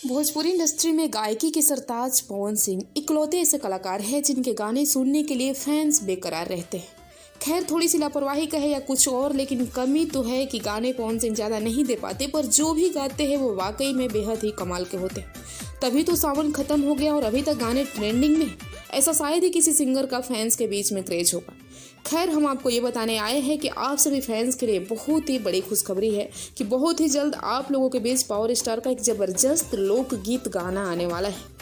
Bhojpuri industry में गायकी के सरताज पवन सिंह इकलौते ऐसे कलाकार हैं जिनके गाने सुनने के लिए फैंस बेकरार रहते हैं। खैर, थोड़ी सी लापरवाही कहे या कुछ और, लेकिन कमी तो है कि गाने पवन सिंह ज़्यादा नहीं दे पाते, पर जो भी गाते हैं वो वाकई में बेहद ही कमाल के होते हैं। तभी तो सावन खत्म हो गया और अभी तक गाने ट्रेंडिंग में। ऐसा शायद ही किसी सिंगर का फैंस के बीच में क्रेज होगा। खैर, हम आपको ये बताने आए हैं कि आप सभी फैंस के लिए बहुत ही बड़ी खुशखबरी है कि बहुत ही जल्द आप लोगों के बीच पावर स्टार का एक ज़बरदस्त लोकगीत गाना आने वाला है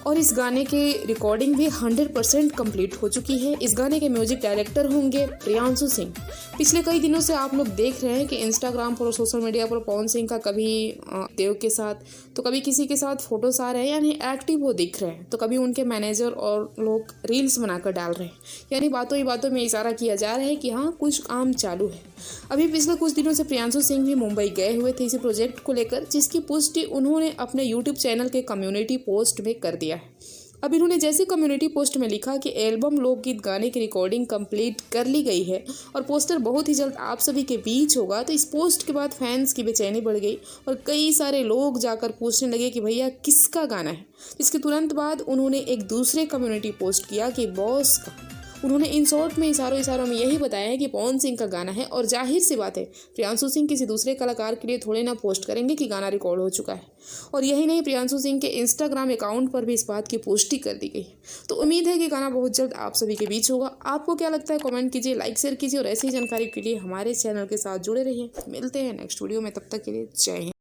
और इस गाने की रिकॉर्डिंग भी 100% कंप्लीट हो चुकी है। इस गाने के म्यूजिक डायरेक्टर होंगे प्रियांशु सिंह। पिछले कई दिनों से आप लोग देख रहे हैं कि इंस्टाग्राम पर और सोशल मीडिया पर पवन सिंह का कभी देव के साथ तो कभी किसी के साथ फोटोज आ रहे हैं, यानी एक्टिव वो दिख रहे हैं, तो कभी उनके मैनेजर और लोग रील्स बनाकर डाल रहे हैं, यानी बातों ही बातों में इशारा किया जा रहा है कि हाँ, कुछ काम चालू है। अभी पिछले कुछ दिनों से प्रियांशु सिंह भी मुंबई गए हुए थे इसी प्रोजेक्ट को लेकर, जिसकी पुष्टि उन्होंने अपने यूट्यूब चैनल के कम्युनिटी पोस्ट में कर दिया है। अब इन्होंने जैसे कम्युनिटी पोस्ट में लिखा कि एल्बम लोकगीत गाने की रिकॉर्डिंग कंप्लीट कर ली गई है और पोस्टर बहुत ही जल्द आप सभी के बीच होगा, तो इस पोस्ट के बाद फैंस की बेचैनी बढ़ गई और कई सारे लोग जाकर पूछने लगे कि भैया किसका गाना है। इसके तुरंत बाद उन्होंने एक दूसरे कम्युनिटी पोस्ट किया कि बॉस का। उन्होंने इन शॉर्ट में इशारों में यही बताया है कि पवन सिंह का गाना है, और जाहिर सी बात है प्रियांशु सिंह किसी दूसरे कलाकार के लिए थोड़े ना पोस्ट करेंगे कि गाना रिकॉर्ड हो चुका है। और यही नहीं, प्रियांशु सिंह के इंस्टाग्राम अकाउंट पर भी इस बात की पुष्टि कर दी गई। तो उम्मीद है कि गाना बहुत जल्द आप सभी के बीच होगा। आपको क्या लगता है कमेंट कीजिए, लाइक शेयर कीजिए और ऐसी जानकारी के लिए हमारे चैनल के साथ जुड़े रहिए। मिलते हैं नेक्स्ट वीडियो में, तब तक के लिए जय हिंद।